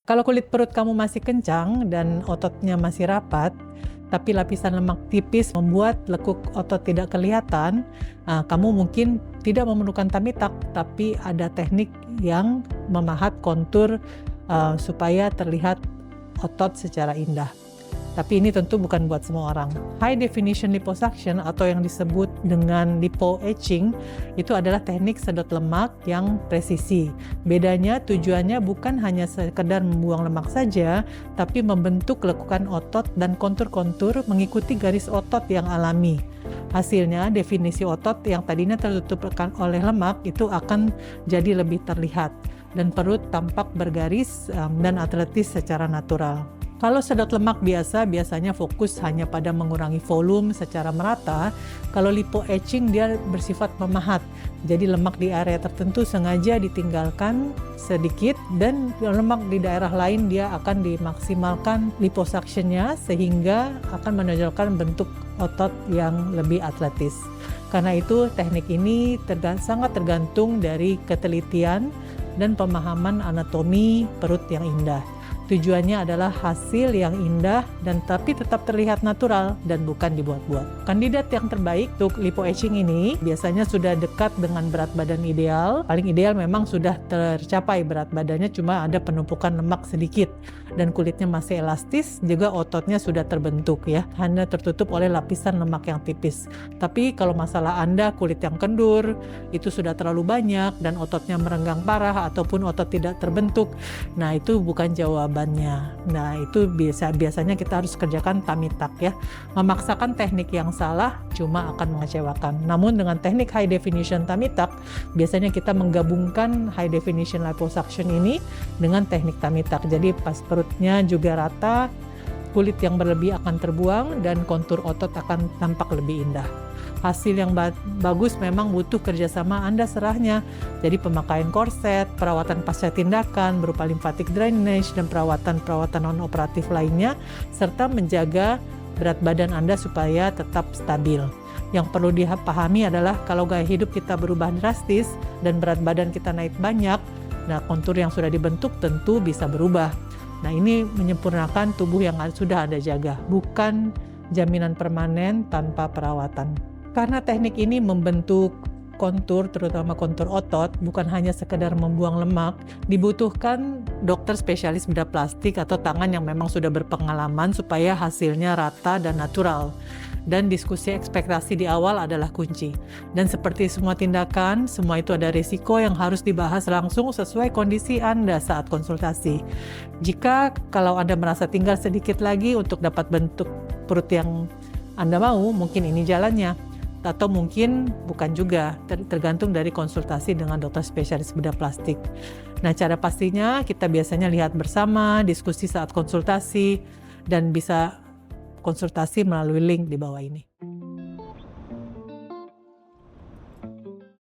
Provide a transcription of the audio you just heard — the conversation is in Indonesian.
Kalau kulit perut kamu masih kencang dan ototnya masih rapat, tapi lapisan lemak tipis membuat lekuk otot tidak kelihatan, kamu mungkin tidak memerlukan tummy tuck, tapi ada teknik yang memahat kontur supaya terlihat otot secara indah. Tapi ini tentu bukan buat semua orang. High definition liposuction atau yang disebut dengan lipo etching itu adalah teknik sedot lemak yang presisi. Bedanya tujuannya bukan hanya sekedar membuang lemak saja, tapi membentuk lekukan otot dan kontur-kontur mengikuti garis otot yang alami. Hasilnya definisi otot yang tadinya tertutup oleh lemak itu akan jadi lebih terlihat dan perut tampak bergaris dan atletis secara natural. Kalau sedot lemak biasanya fokus hanya pada mengurangi volume secara merata. Kalau lipo etching dia bersifat memahat. Jadi lemak di area tertentu sengaja ditinggalkan sedikit dan lemak di daerah lain dia akan dimaksimalkan liposuction-nya sehingga akan menonjolkan bentuk otot yang lebih atletis. Karena itu teknik ini sangat tergantung dari ketelitian dan pemahaman anatomi perut yang indah. Tujuannya adalah hasil yang indah dan tapi tetap terlihat natural dan bukan dibuat-buat. Kandidat yang terbaik untuk lipo etching ini biasanya sudah dekat dengan berat badan ideal. Paling ideal memang sudah tercapai berat badannya, cuma ada penumpukan lemak sedikit dan kulitnya masih elastis, juga ototnya sudah terbentuk ya. Hanya tertutup oleh lapisan lemak yang tipis. Tapi kalau masalah Anda kulit yang kendur, itu sudah terlalu banyak dan ototnya merenggang parah ataupun otot tidak terbentuk, nah itu bukan jawaban. Nah itu biasanya kita harus kerjakan tummy tuck ya. Memaksakan teknik yang salah cuma akan mengecewakan. Namun dengan teknik high definition tummy tuck, biasanya kita menggabungkan high definition liposuction ini dengan teknik tummy tuck. Jadi pas perutnya juga rata, kulit yang berlebih akan terbuang dan kontur otot akan tampak lebih indah. Hasil yang bagus memang butuh kerjasama Anda serahnya. Jadi pemakaian korset, perawatan pasca tindakan berupa lymphatic drainage dan perawatan non-operatif lainnya, serta menjaga berat badan Anda supaya tetap stabil. Yang perlu dipahami adalah kalau gaya hidup kita berubah drastis dan berat badan kita naik banyak, nah kontur yang sudah dibentuk tentu bisa berubah. Nah ini menyempurnakan tubuh yang sudah Anda jaga, bukan jaminan permanen tanpa perawatan. Karena teknik ini membentuk kontur, terutama kontur otot, bukan hanya sekedar membuang lemak, dibutuhkan dokter spesialis bedah plastik atau tangan yang memang sudah berpengalaman supaya hasilnya rata dan natural. Dan diskusi ekspektasi di awal adalah kunci. Dan seperti semua tindakan, semua itu ada risiko yang harus dibahas langsung sesuai kondisi Anda saat konsultasi. Kalau Anda merasa tinggal sedikit lagi untuk dapat bentuk perut yang Anda mau, mungkin ini jalannya. Atau mungkin bukan juga, tergantung dari konsultasi dengan dokter spesialis bedah plastik. Nah, cara pastinya kita biasanya lihat bersama, diskusi saat konsultasi, dan bisa konsultasi melalui link di bawah ini.